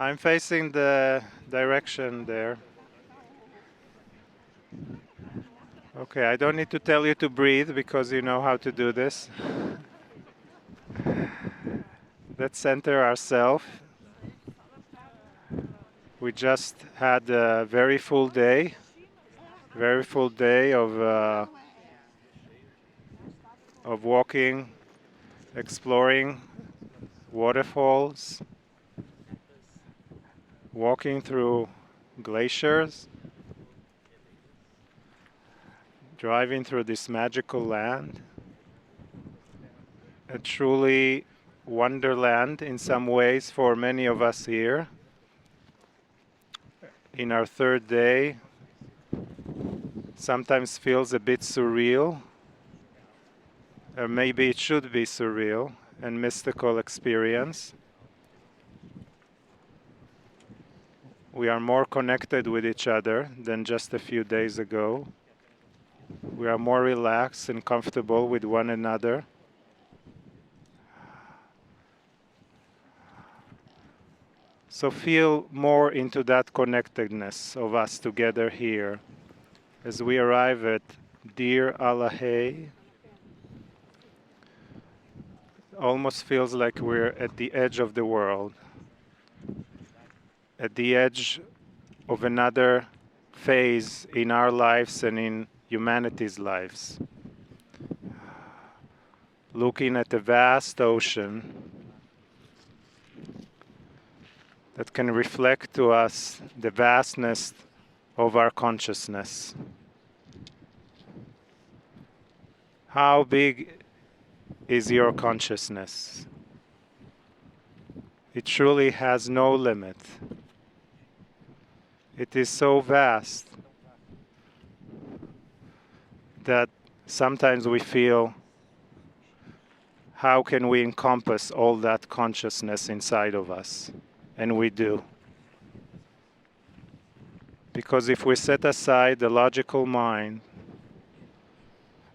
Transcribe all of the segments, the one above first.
I'm facing the direction there. Okay, I don't need to tell you to breathe because you know how to do this. Let's center ourselves. We just had a very full day of walking, exploring waterfalls, walking through glaciers, driving through this magical land, a truly wonderland in some ways for many of us here. In our third day, sometimes feels a bit surreal, or maybe it should be surreal and mystical experience. We are more connected with each other than just a few days ago. We are more relaxed and comfortable with one another. So feel more into that connectedness of us together here as we arrive at Deir Alahei. Almost feels like we're at the edge of the world, at the edge of another phase in our lives and in humanity's lives. Looking at a vast ocean that can reflect to us the vastness of our consciousness. How big is your consciousness? It truly has no limit. It is so vast that sometimes we feel, how can we encompass all that consciousness inside of us? And we do. Because if we set aside the logical mind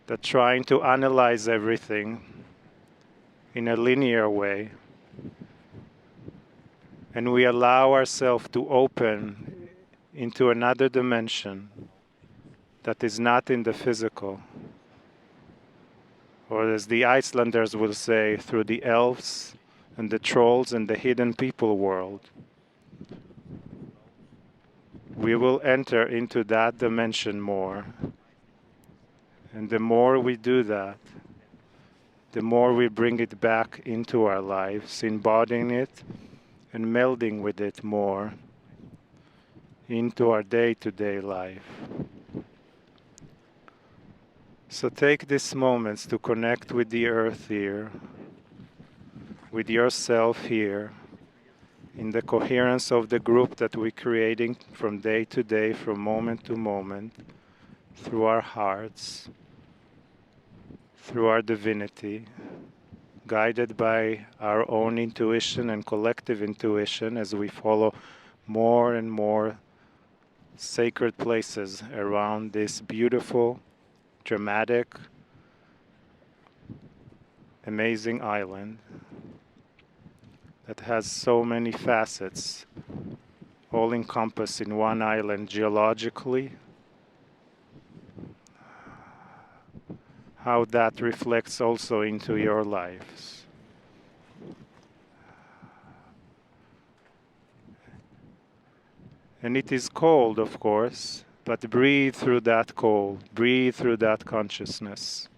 that's trying to analyze everything in a linear way, and we allow ourselves to open into another dimension that is not in the physical, or as the Icelanders will say, through the elves and the trolls and the hidden people world, we will enter into that dimension more. And the more we do that, the more we bring it back into our lives, embodying it and melding with it more into our day-to-day life. So take these moments to connect with the earth here, with yourself here, in the coherence of the group that we're creating from day to day, from moment to moment, through our hearts, through our divinity, guided by our own intuition and collective intuition as we follow more and more sacred places around this beautiful, dramatic, amazing island that has so many facets, all encompassed in one island geologically. How that reflects also into your lives. And it is cold, of course, but breathe through that cold, breathe through that consciousness.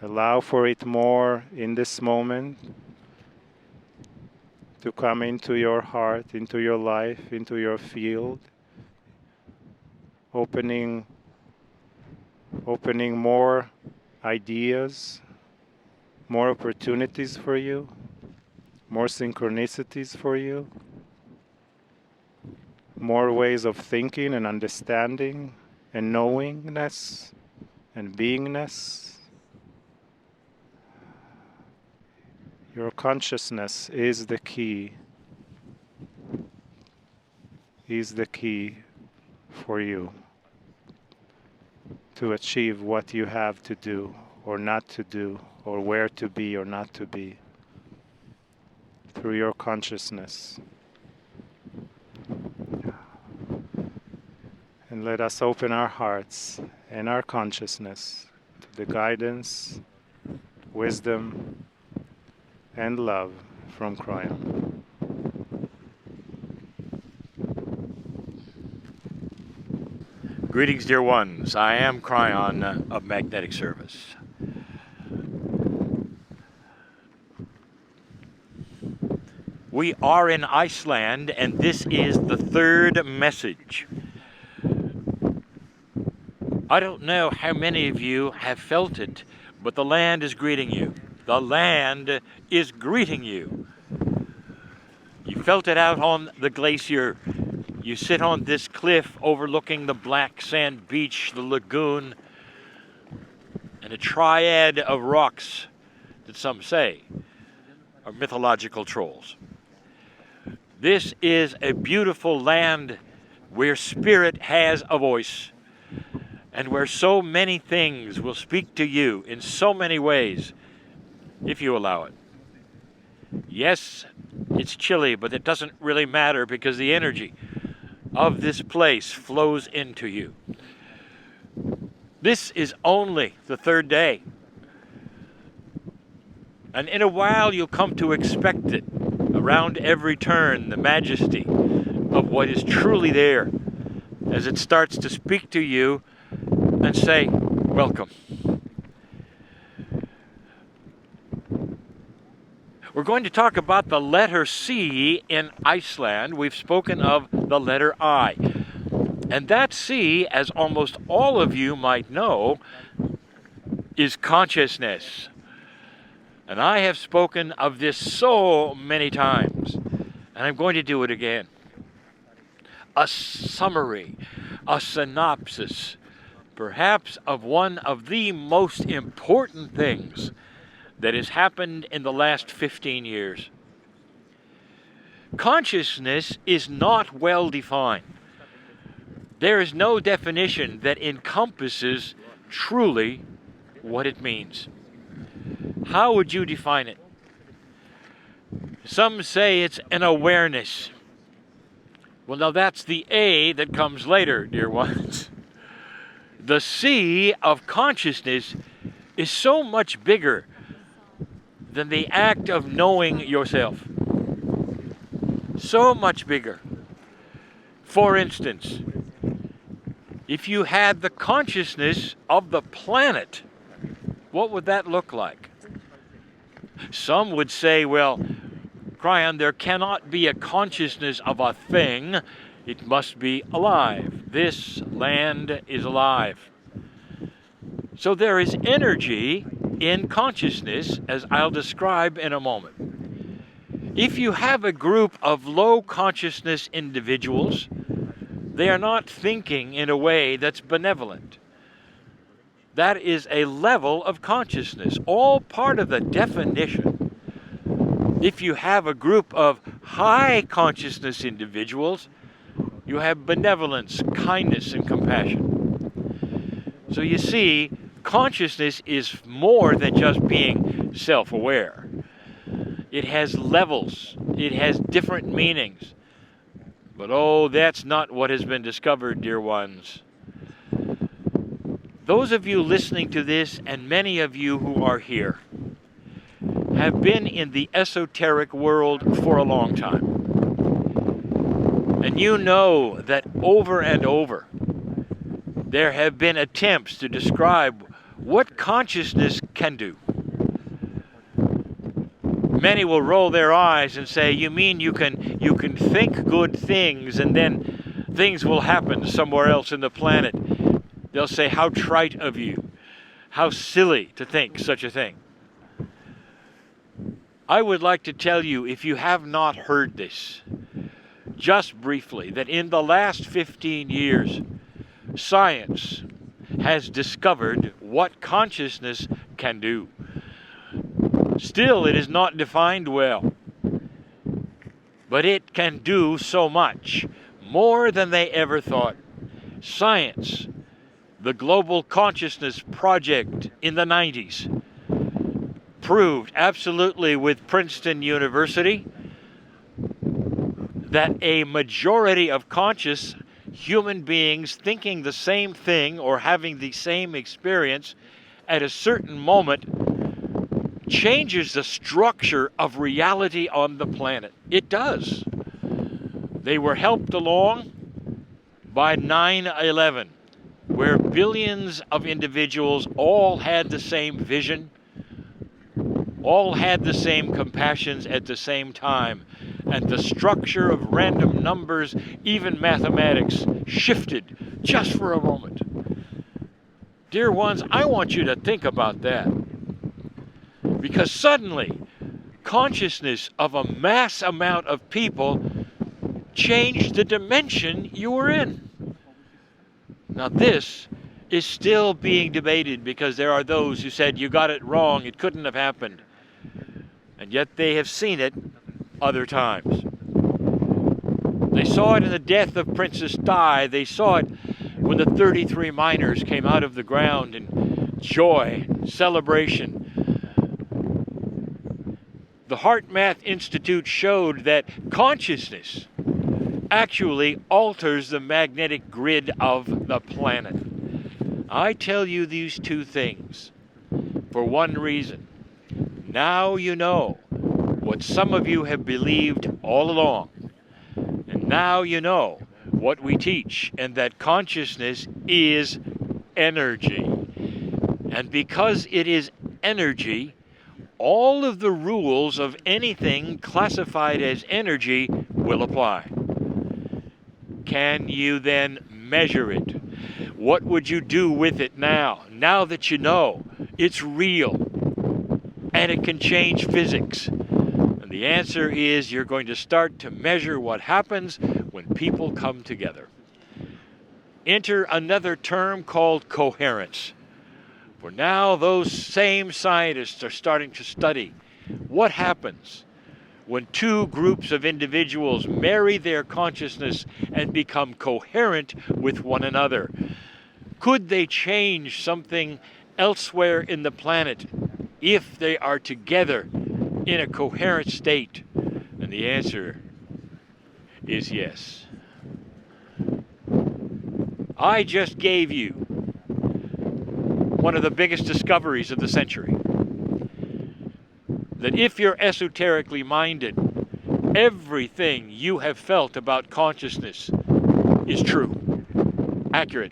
Allow for it more in this moment to come into your heart, into your life, into your field, opening more ideas, more opportunities for you, more synchronicities for you, more ways of thinking and understanding and knowingness and beingness. Your consciousness is the key for you to achieve what you have to do or not to do, or where to be or not to be, through your consciousness. And let us open our hearts and our consciousness to the guidance, wisdom, and love from Kryon. Greetings, dear ones. I am Kryon of Magnetic Service. We are in Iceland, and this is the third message. I don't know how many of you have felt it, but the land is greeting you. The land is greeting you. You felt it out on the glacier. You sit on this cliff overlooking the black sand beach, the lagoon, and a triad of rocks that some say are mythological trolls. This is a beautiful land where spirit has a voice and where so many things will speak to you in so many ways if you allow it. Yes, it's chilly, but it doesn't really matter because the energy of this place flows into you. This is only the third day. And in a while you'll come to expect it. Around every turn, the majesty of what is truly there as it starts to speak to you and say, welcome. We're going to talk about the letter C in Iceland. We've spoken of the letter I. And that C, as almost all of you might know, is consciousness. And I have spoken of this so many times, and I'm going to do it again. A summary, a synopsis, perhaps of one of the most important things that has happened in the last 15 years. Consciousness is not well defined. There is no definition that encompasses truly what it means. How would you define it? Some say it's an awareness. Well, now that's the A that comes later, dear ones. The C of consciousness is so much bigger than the act of knowing yourself. So much bigger. For instance, if you had the consciousness of the planet, what would that look like? Some would say, well, Kryon, there cannot be a consciousness of a thing. It must be alive. This land is alive. So there is energy in consciousness, as I'll describe in a moment. If you have a group of low consciousness individuals, they are not thinking in a way that's benevolent. That is a level of consciousness, all part of the definition. If you have a group of high consciousness individuals, you have benevolence, kindness, and compassion. So you see, consciousness is more than just being self-aware. It has levels. It has different meanings. But oh, that's not what has been discovered, dear ones. Those of you listening to this, and many of you who are here, have been in the esoteric world for a long time. And you know that over and over, there have been attempts to describe what consciousness can do. Many will roll their eyes and say, you mean you can think good things and then things will happen somewhere else in the planet? They'll say, how trite of you. How silly to think such a thing. I would like to tell you, if you have not heard this, just briefly, that in the last 15 years, science has discovered what consciousness can do. Still, it is not defined well, but it can do so much, more than they ever thought. Science, the Global Consciousness Project in the 90s, proved absolutely with Princeton University that a majority of conscious human beings thinking the same thing or having the same experience at a certain moment changes the structure of reality on the planet. It does. They were helped along by 9/11, where billions of individuals all had the same vision, all had the same compassions at the same time, and the structure of random numbers, even mathematics, shifted just for a moment. Dear ones, I want you to think about that. Because suddenly, consciousness of a mass amount of people changed the dimension you were in. Now this is still being debated because there are those who said, you got it wrong, it couldn't have happened. And yet they have seen it other times. They saw it in the death of Princess Di. They saw it when the 33 miners came out of the ground in joy, celebration. The HeartMath Institute showed that consciousness actually alters the magnetic grid of the planet. I tell you these two things for one reason. Now you know what some of you have believed all along. And now you know what we teach, and that consciousness is energy. And because it is energy, all of the rules of anything classified as energy will apply. Can you then measure it? What would you do with it now that you know it's real and it can change physics? And the answer is you're going to start to measure what happens when people come together. Enter another term called coherence. For now, those same scientists are starting to study what happens when two groups of individuals marry their consciousness and become coherent with one another. Could they change something elsewhere in the planet if they are together in a coherent state? And the answer is yes. I just gave you one of the biggest discoveries of the century. That if you're esoterically minded, everything you have felt about consciousness is true, accurate,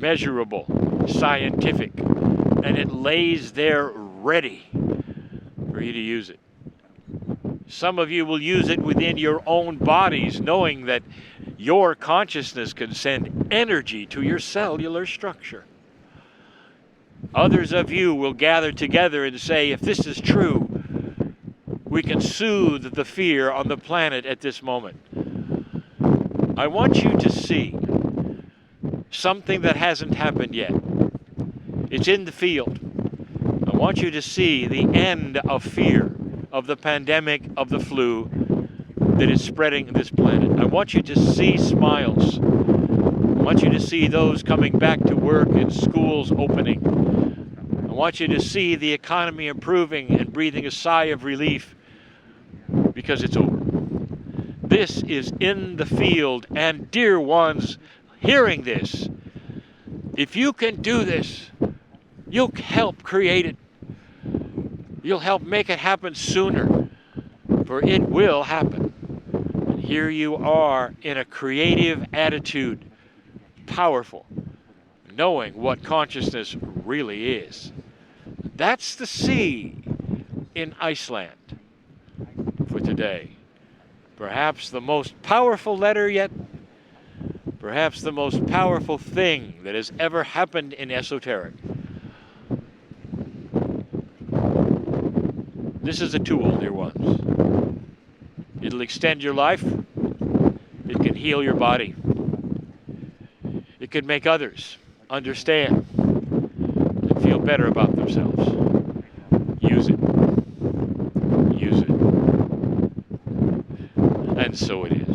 measurable, scientific, and it lays there ready for you to use it. Some of you will use it within your own bodies, knowing that your consciousness can send energy to your cellular structure. Others of you will gather together and say, if this is true, we can soothe the fear on the planet at this moment. I want you to see something that hasn't happened yet. It's in the field. I want you to see the end of fear, of the pandemic, of the flu that is spreading this planet. I want you to see smiles. I want you to see those coming back to work and schools opening. I want you to see the economy improving and breathing a sigh of relief because it's over. This is in the field, and dear ones, hearing this, if you can do this, you'll help create it. You'll help make it happen sooner, for it will happen. And here you are in a creative attitude, powerful, knowing what consciousness really is. That's the C in Iceland for today. Perhaps the most powerful letter yet, perhaps the most powerful thing that has ever happened in esoteric. This is a tool, dear ones. It'll extend your life. It can heal your body. It can make others understand and feel better about themselves. Use it. Use it. And so it is.